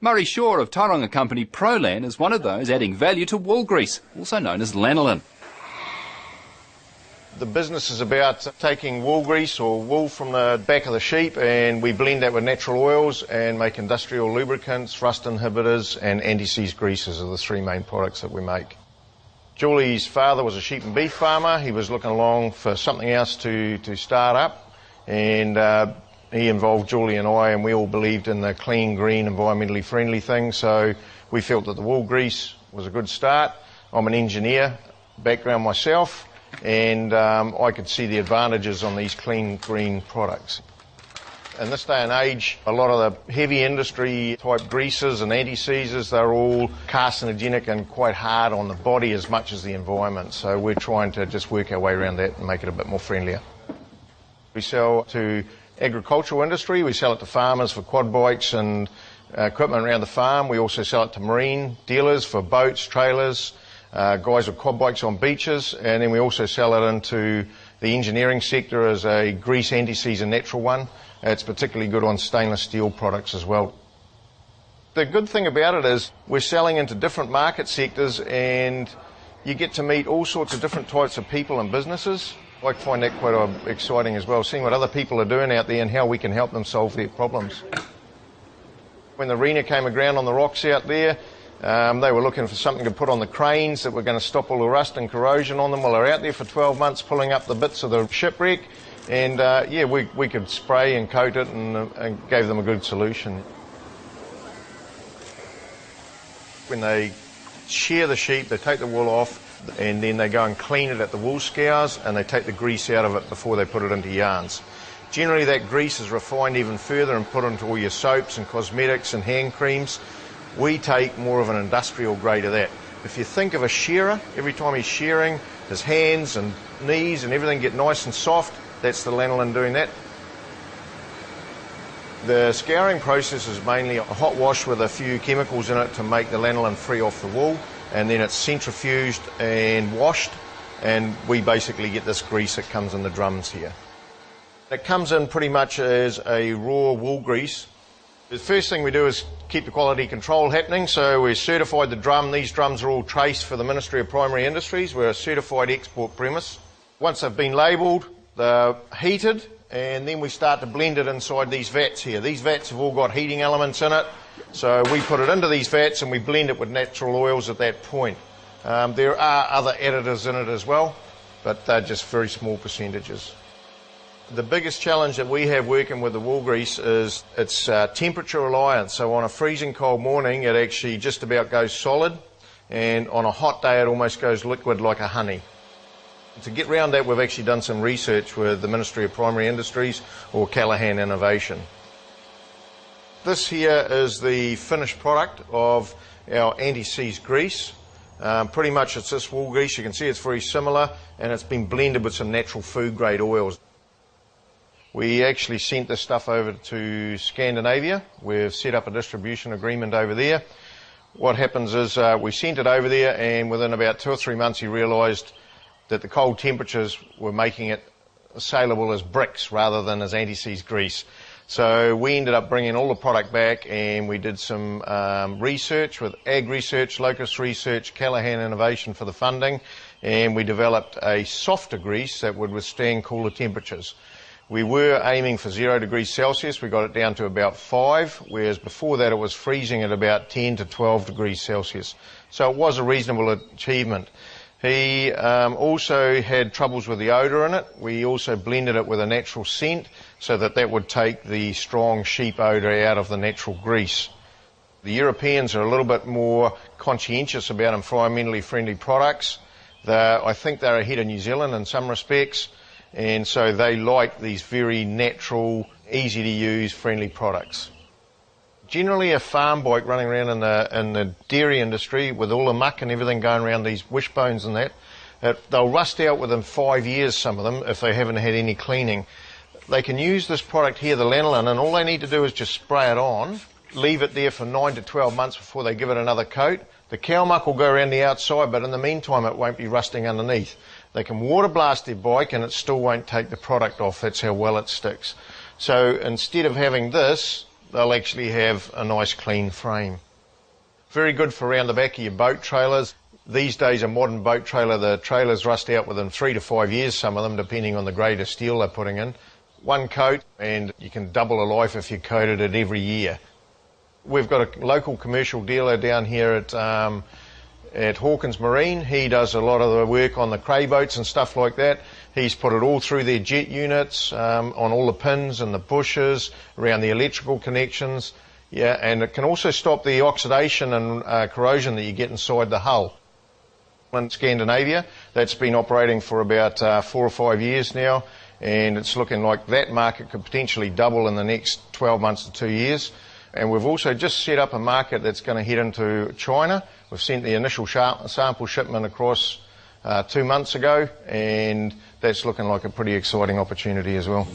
Murray Shaw of Tauranga company Prolan is one of those adding value to wool grease, also known as lanolin. The business is about taking wool grease or wool from the back of the sheep, and we blend that with natural oils and make industrial lubricants, rust inhibitors and anti-seize greases are the three main products that we make. Julie's father was a sheep and beef farmer. He was looking along for something else to start up, and he involved Julie and I, and we all believed in the clean, green, environmentally friendly thing, so we felt that the wool grease was a good start. I'm an engineer background myself, and I could see the advantages on these clean, green products. In this day and age, a lot of the heavy industry type greases and anti-seizes, they're all carcinogenic and quite hard on the body as much as the environment, so we're trying to just work our way around that and make it a bit more friendlier. We sell to agricultural industry, we sell it to farmers for quad bikes and equipment around the farm. We also sell it to marine dealers for boats, trailers, guys with quad bikes on beaches, and then we also sell it into the engineering sector as a grease anti-seize, a natural one. It's particularly good on stainless steel products as well. The good thing about it is we're selling into different market sectors, and you get to meet all sorts of different types of people and businesses. I find that quite exciting as well, seeing what other people are doing out there and how we can help them solve their problems. When the Rena came aground on the rocks out there, they were looking for something to put on the cranes that were going to stop all the rust and corrosion on them. Well, they're out there for 12 months pulling up the bits of the shipwreck, and yeah, we could spray and coat it and gave them a good solution. When they shear the sheep, they take the wool off, and then they go and clean it at the wool scours, and they take the grease out of it before they put it into yarns. Generally, that grease is refined even further and put into all your soaps and cosmetics and hand creams. We take more of an industrial grade of that. If you think of a shearer, every time he's shearing, his hands and knees and everything get nice and soft, that's the lanolin doing that. The scouring process is mainly a hot wash with a few chemicals in it to make the lanolin free off the wool, and then it's centrifuged and washed, and we basically get this grease that comes in the drums here. It comes in pretty much as a raw wool grease. The first thing we do is keep the quality control happening, so we certified the drum. These drums are all traced for the Ministry of Primary Industries. We're a certified export premise. Once they've been labelled, they're heated, and then we start to blend it inside these vats here. These vats have all got heating elements in it, so we put it into these vats and we blend it with natural oils at that point. There are other additives in it as well, but they're just very small percentages. The biggest challenge that we have working with the wool grease is its temperature reliance. So on a freezing cold morning, it actually just about goes solid, and on a hot day, it almost goes liquid like a honey. To get around that, we've actually done some research with the Ministry of Primary Industries or Callaghan Innovation. This here is the finished product of our anti-seize grease. Pretty much it's this wool grease. You can see it's very similar, and it's been blended with some natural food grade oils. We actually sent this stuff over to Scandinavia. We've set up a distribution agreement over there. What happens is we sent it over there, and within about 2 or 3 months he realised that the cold temperatures were making it saleable as bricks rather than as anti-seize grease. So we ended up bringing all the product back, and we did some research with Ag Research, Locust Research, Callaghan Innovation for the funding, and we developed a softer grease that would withstand cooler temperatures. We were aiming for 0 degrees Celsius. We got it down to about 5, whereas before that it was freezing at about 10 to 12 degrees Celsius. So it was a reasonable achievement. He also had troubles with the odour in it. We also blended it with a natural scent so that that would take the strong sheep odour out of the natural grease. The Europeans are a little bit more conscientious about environmentally friendly products. I think they're ahead of New Zealand in some respects, and so they like these very natural, easy to use, friendly products. Generally a farm bike running around in the dairy industry with all the muck and everything going around these wishbones and that, they'll rust out within 5 years, some of them, if they haven't had any cleaning. They can use this product here, the lanolin, and all they need to do is just spray it on, leave it there for 9 to 12 months before they give it another coat. The cow muck will go around the outside, but in the meantime it won't be rusting underneath. They can water blast their bike and it still won't take the product off. That's how well it sticks. So instead of having this, they'll actually have a nice clean frame. Very good for around the back of your boat trailers. These days a modern boat trailer, the trailers rust out within 3 to 5 years, some of them, depending on the grade of steel they're putting in. One coat and you can double the life if you coated it every year. We've got a local commercial dealer down here at Hawkins Marine. He does a lot of the work on the cray boats and stuff like that. He's put it all through their jet units, on all the pins and the bushes, around the electrical connections. Yeah, and it can also stop the oxidation and corrosion that you get inside the hull. In Scandinavia, that's been operating for about 4 or 5 years now, and it's looking like that market could potentially double in the next 12 months to 2 years. And we've also just set up a market that's going to head into China. We've sent the initial sample shipment across 2 months ago, and that's looking like a pretty exciting opportunity as well.